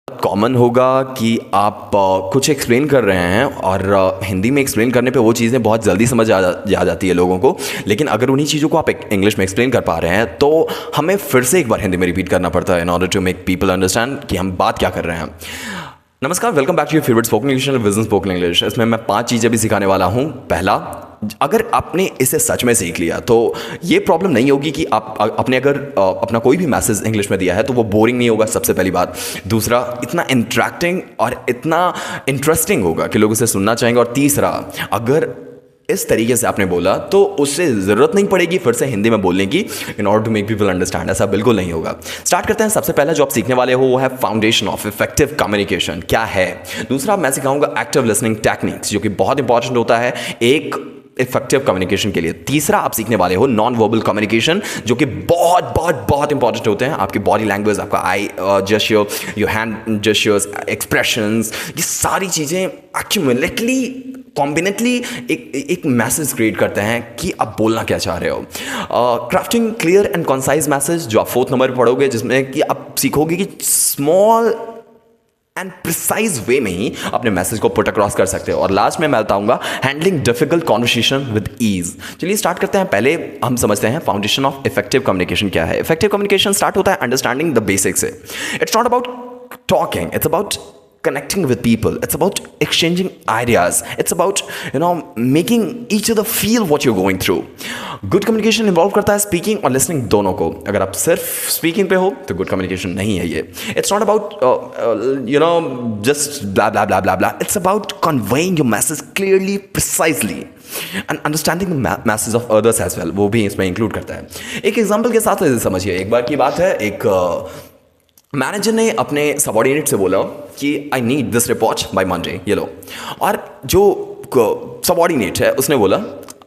Common होगा कि आप कुछ एक्सप्लेन कर रहे हैं और हिंदी में एक्सप्लेन करने पे वो चीज़ें बहुत जल्दी समझ आ जाती है लोगों को। लेकिन अगर उन्हीं चीज़ों को आप इंग्लिश में एक्सप्लेन कर पा रहे हैं तो हमें फिर से एक बार हिंदी में रिपीट करना पड़ता है in order to make people understand कि हम बात क्या कर रहे हैं। नमस्कार, welcome back to your favourite spoken English channel Vision spoken English. इसमें मैं 5 चीज़ें भी सिखाने वाला हूँ। पहला, अगर आपने इसे सच में सीख लिया तो ये प्रॉब्लम नहीं होगी कि आप अपने अगर अपना कोई भी मैसेज इंग्लिश में दिया है तो वो बोरिंग नहीं होगा, सबसे पहली बात। दूसरा, इतना इंटरेक्टिंग और इतना इंटरेस्टिंग होगा कि लोग उसे सुनना चाहेंगे। और तीसरा, अगर इस तरीके से आपने बोला तो उससे ज़रूरत नहीं पड़ेगी फिर से हिंदी में बोलने की in order to make people understand. ऐसा बिल्कुल नहीं होगा। स्टार्ट करते हैं। सबसे पहला जो आप सीखने वाले हो वो है फाउंडेशन ऑफ इफेक्टिव कम्युनिकेशन क्या है। दूसरा, मैं सिखाऊंगा एक्टिव लिसनिंग टेक्निक्स जो कि बहुत इंपॉर्टेंट होता है एक इफेक्टिव कम्युनिकेशन के लिए। तीसरा, आप सीखने वाले हो नॉन वर्बल कम्युनिकेशन जो कि बहुत बहुत बहुत इंपॉर्टेंट होते हैं। आपकी बॉडी लैंग्वेज, आपका eye gesture, your hand gestures, expressions, ये सारी चीज़ें एक्यूमुलेटली कॉम्बिनेटली एक मैसेज क्रिएट करते हैं कि आप बोलना क्या चाह रहे हो। Crafting clear and concise message जो आप 4th नंबर पर पढ़ोगे, जिसमें कि आप सीखोगे कि स्मॉल एंड प्रिसाइज वे में ही अपने मैसेज को पुट अक्रॉस कर सकते हो। और लास्ट में मैं बताऊंगा handling difficult conversation with ease. चलिए स्टार्ट करते हैं। पहले हम समझते हैं फाउंडेशन ऑफ इफेक्टिव कम्युनिकेशन क्या है। इफेक्टिव कम्युनिकेशन स्टार्ट होता है अंडरस्टैंडिंग द बेसिक्स से। It's not about talking, it's about connecting with people, it's about exchanging ideas, it's about making each other feel what you're going through. Good communication involve करता है speaking और listening दोनों को। अगर आप सिर्फ speaking पे हो तो good communication नहीं है ये। It's not about just blah blah blah blah blah, it's about conveying your message clearly, precisely and understanding the message of others as well, वो भी इसमें include करता है। एक एग्जाम्पल के साथ समझिए। एक बार की बात है, एक मैनेजर ने अपने सबॉर्डिनेट से बोला कि I need this report by Monday, ये लो। और जो सबॉर्डिनेट है उसने बोला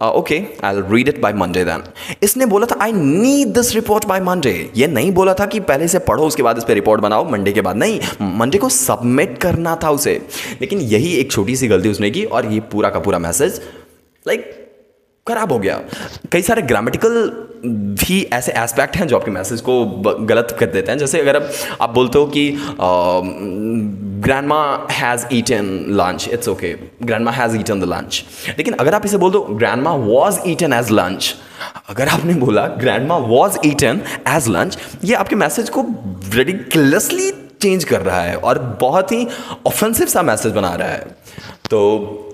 okay, I will read it by Monday then. इसने बोला था I need this report by Monday. ये नहीं बोला था कि पहले से पढ़ो उसके बाद इस पे रिपोर्ट बनाओ मंडे के बाद। नहीं, मंडे को सबमिट करना था उसे। लेकिन यही एक छोटी सी गलती उसने की और ये पूरा का पूरा मैसेज खराब हो गया। कई सारे ग्रामेटिकल भी ऐसे एस्पेक्ट हैं जो आपके मैसेज को गलत कर देते हैं। जैसे अगर आप बोलते हो कि grandma has eaten lunch, it's okay, grandma has eaten the lunch. लेकिन अगर आप इसे बोल दो grandma was eaten as lunch, अगर आपने बोला grandma was eaten as lunch, ये आपके मैसेज को रिडिकुलसली चेंज कर रहा है और बहुत ही ऑफेंसिव सा मैसेज बना रहा है। तो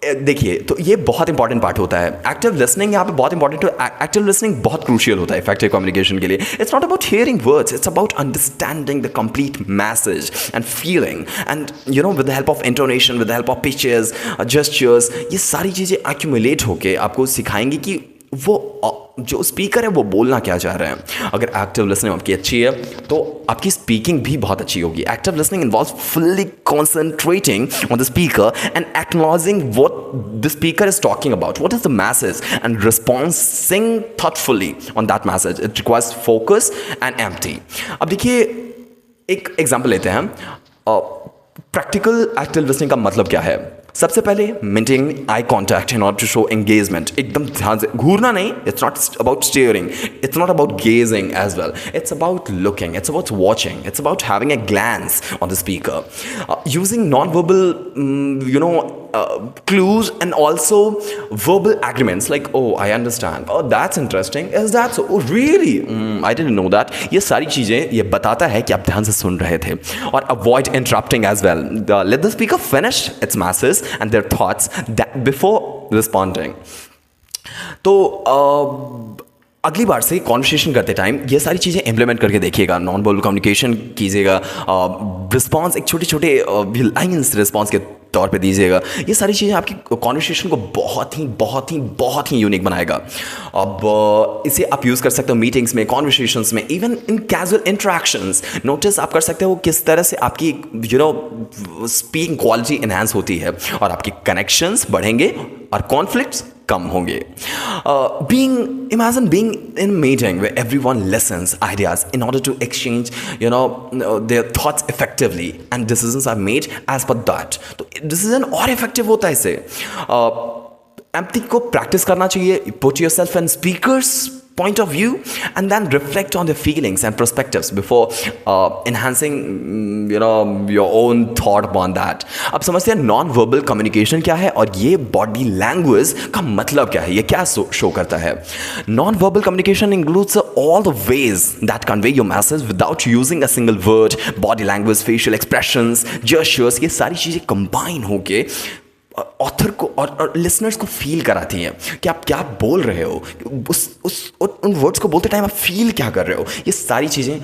देखिए, तो ये बहुत इंपॉर्टेंट पार्ट होता है। एक्टिव लिसनिंग यहाँ पे बहुत इंपॉर्टेंट है। एक्टिव लिसनिंग बहुत क्रूशियल होता है इफेक्टिव कम्युनिकेशन के लिए। It's not about hearing words, it's about understanding the complete message and feeling and with the help of intonation, with the help of pitches, gestures, ये सारी चीज़ें accumulate होके आपको सिखाएंगी कि वो जो स्पीकर है वो बोलना क्या चाह रहे हैं। अगर एक्टिव लिसनिंग आपकी अच्छी है तो आपकी स्पीकिंग भी बहुत अच्छी होगी। Active listening involves fully concentrating on the speaker and acknowledging what the speaker is talking about, what is the message, and responding thoughtfully on that message. It requires focus and empathy. अब देखिए, एक example लेते हैं। Practical active listening का मतलब क्या है। सबसे पहले maintain eye contact in order to show engagement. एकदम ध्यान से, घूरना नहीं। It's not about staring, it's not about gazing as well, it's about looking, it's about watching, it's about having a glance on the speaker, using non verbal clues and also verbal agreements like oh I understand, oh that's interesting, is that so, oh really, I didn't know that। ये सारी चीज़ें ये बताता है कि आप ध्यान से सुन रहे थे। और avoid interrupting as well, let the speaker finish its masses and their thoughts that before responding। तो अगली बार से कॉन्वर्सेशन करते टाइम ये सारी चीज़ें इम्प्लीमेंट करके देखिएगा। नॉन वर्बल कम्युनिकेशन कीजिएगा, रिस्पॉन्स एक छोटे छोटे लाइन्स रिस्पॉन्स के तौर पे दीजिएगा। ये सारी चीज़ें आपकी कॉन्वर्सेशन को बहुत ही बहुत ही बहुत ही यूनिक बनाएगा। अब इसे आप यूज़ कर सकते हो मीटिंग्स में, कॉन्वर्सेशंस में, even in casual interactions. Notice आप कर सकते हो किस तरह से आपकी स्पीकिंग क्वालिटी इन्हांस होती है और आपके कनेक्शंस बढ़ेंगे और कॉन्फ्लिक्ट्स कम होंगे। Imagine being in a meeting where everyone listens ideas in order to exchange their thoughts effectively and decisions are made as per that। तो decision और effective होता है इससे। एम्पैथी को प्रैक्टिस करना चाहिए. Put yourself in speakers point of view and then reflect on their feelings and perspectives before enhancing your own thought upon that. अब समझते हैं नॉन वर्बल कम्युनिकेशन क्या है और ये बॉडी लैंग्वेज का मतलब क्या है, ये क्या शो करता है. Non verbal communication includes all the ways that convey your message without using a single word. Body language, facial expressions, gestures, ये सारी चीज़ें कंबाइन होके ऑथर को और लिसनर्स को फील कराती हैं कि आप क्या बोल रहे हो, उन वर्ड्स को बोलते टाइम आप फील क्या कर रहे हो. ये सारी चीज़ें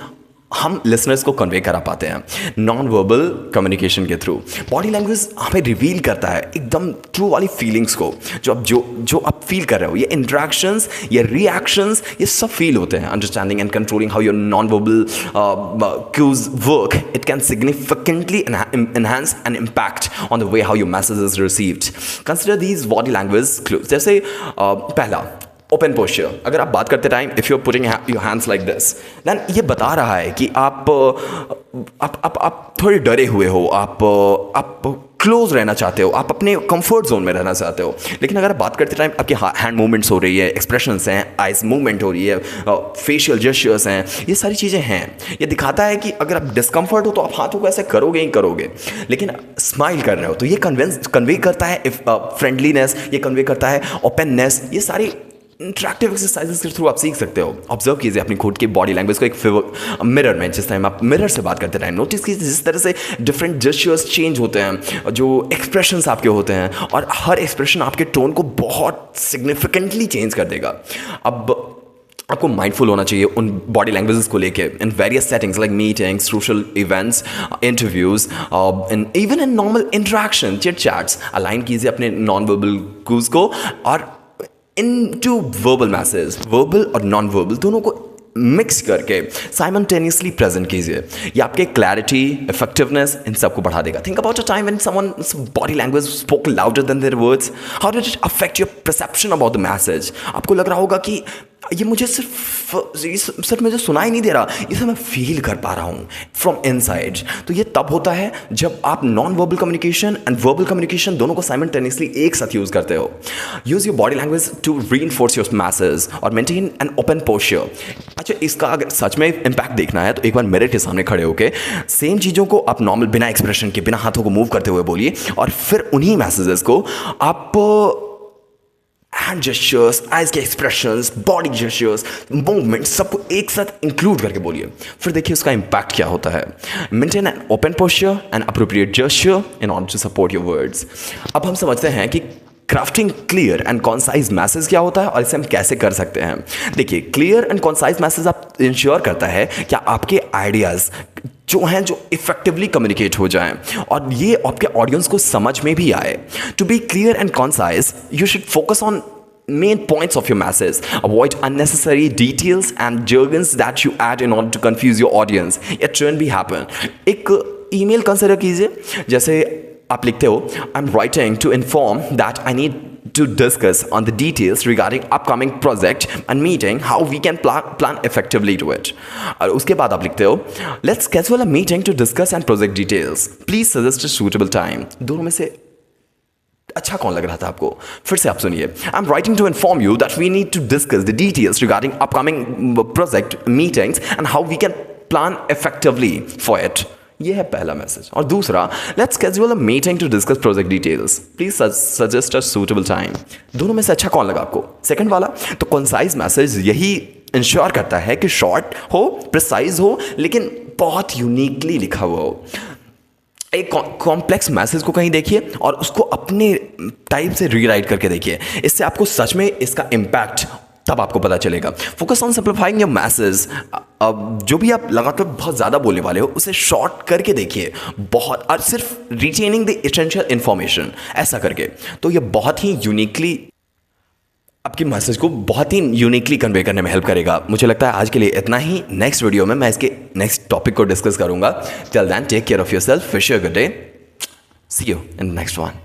हम लिसनर्स को कन्वे करा पाते हैं नॉन वर्बल कम्युनिकेशन के थ्रू. बॉडी लैंग्वेज हमें रिवील करता है एकदम ट्रू वाली फीलिंग्स को, जो आप फील कर रहे हो. ये इंट्रैक्शंस, ये रिएक्शंस, ये सब फील होते हैं. Understanding and controlling how your non verbal cues work, it can significantly enhance and impact on the way how your message is received. Consider these body language clues. जैसे पहला open posture. अगर आप बात करते time if you are putting your hands like this, then ये बता रहा है कि आप थोड़े डरे हुए हो, आप क्लोज रहना चाहते हो, आप अपने कंफर्ट जोन में रहना चाहते हो. लेकिन अगर आप बात करते टाइम आपके हैंड मूवमेंट्स हो रही है, एक्सप्रेशंस हैं, आइज मूवमेंट हो रही है, फेशियल जेस्चर्स हैं, ये सारी चीज़ें हैं. ये दिखाता है कि अगर आप डिस्कम्फर्ट हो तो आप हाथों को ऐसे करोगे ही करोगे, लेकिन स्माइल कर रहे हो तो ये कन्वे करता है फ्रेंडलीनेस, ये कन्वे करता है ओपननेस. ये सारी इंटरेक्टिव एक्सरसाइजेस के थ्रू आप सीख सकते हो. ऑब्जर्व कीजिए अपनी खुद की बॉडी लैंग्वेज को एक मिरर में. जिस टाइम आप मिरर से बात करते टाइम नोटिस कीजिए जिस तरह से डिफरेंट जेस्चर्स चेंज होते हैं, जो एक्सप्रेशंस आपके होते हैं, और हर एक्सप्रेशन आपके टोन को बहुत सिग्निफिकेंटली चेंज कर देगा. अब आपको माइंडफुल होना चाहिए उन बॉडी लैंग्वेजेस को लेके in various settings like meetings, social events, interviews, even in normal interaction, chit chats. Align कीजिए अपने नॉन वर्बल क्यूज को और इनटू वर्बल मैसेज, वर्बल और नॉन वर्बल दोनों को मिक्स करके साइमल्टेनियसली प्रेजेंट कीजिए. ये आपके क्लैरिटी, इफेक्टिवनेस, इन सबको बढ़ा देगा. Think about a time when someone's body language spoke louder than their words. How did it affect your perception about the message? आपको लग रहा होगा कि ये मुझे सिर्फ मुझे सुनाई नहीं दे रहा, इसे मैं फील कर पा रहा हूँ फ्रॉम इनसाइड. तो ये तब होता है जब आप non verbal communication and verbal communication दोनों को साइमल्टेनियसली एक साथ यूज करते हो. Use your body language to reinforce your message और मेंटेन एन ओपन पोस्चर. अच्छा, इसका अगर सच में इम्पैक्ट देखना है तो एक बार मिरर के सामने खड़े होकर सेम चीज़ों को आप नॉर्मल बिना एक्सप्रेशन के, बिना हाथों को मूव करते हुए बोलिए, और फिर उन्हीं मैसेजेस को आप हैंड जेस्चर्स, आइज के एक्सप्रेशंस, बॉडी जेस्चर्स, मूवमेंट्स सबको एक साथ इंक्लूड करके बोलिए. फिर देखिए उसका इम्पैक्ट क्या होता है. Maintain an open posture and appropriate gesture in order to support your words. अब हम समझते हैं कि crafting clear and concise message क्या होता है और इसे हम कैसे कर सकते हैं. देखिए, क्लियर एंड कॉन्साइज मैसेज आप इंश्योर करता है कि आपके आइडियाज़ जो हैं जो इफेक्टिवली कम्युनिकेट हो जाएं और ये आपके ऑडियंस को समझ में भी आए. To be clear and concise you should focus on main points of your message. Avoid unnecessary details and jargons that you add in order to confuse your audience. It shouldn't be happen. एक email consider कीजिए. जैसे आप लिखते हो, I'm writing to inform that I need to discuss on the details regarding upcoming project and meeting, how we can plan effectively to it. और उसके बाद आप लिखते हो, let's schedule a meeting to discuss and project details. Please suggest a suitable time. दोनों में से अच्छा कौन लग रहा था आपको? फिर से आप सुनिए. I'm writing to inform you that we need to discuss the details regarding upcoming project meetings and how we can plan effectively for it. ये है पहला मैसेज. और दूसरा, let's schedule a meeting to discuss project details. Please suggest a suitable time. दोनों में से अच्छा कौन लगा आपको? सेकंड वाला. तो कंसाइज मैसेज यही इंश्योर करता है कि शॉर्ट हो, प्रिसाइज हो, लेकिन बहुत यूनिकली लिखा हुआ हो. एक कॉम्प्लेक्स मैसेज को कहीं देखिए और उसको अपने टाइप से रीराइट करके देखिए. इससे आपको सच में इसका इम्पैक्ट तब आपको पता चलेगा. Focus on simplifying your message. जो भी आप लगातार बहुत ज़्यादा बोलने वाले हो उसे शॉर्ट करके देखिए, बहुत, और सिर्फ रिटेनिंग द एसेंशियल इन्फॉर्मेशन, ऐसा करके. तो ये बहुत ही यूनिकली आपकी मैसेज को बहुत ही यूनिकली कन्वे करने में हेल्प करेगा. मुझे लगता है आज के लिए इतना ही. नेक्स्ट वीडियो में मैं इसके नेक्स्ट टॉपिक को डिस्कस करूंगा. Till then take care of yourself. Wish you a good day. See you in the next one.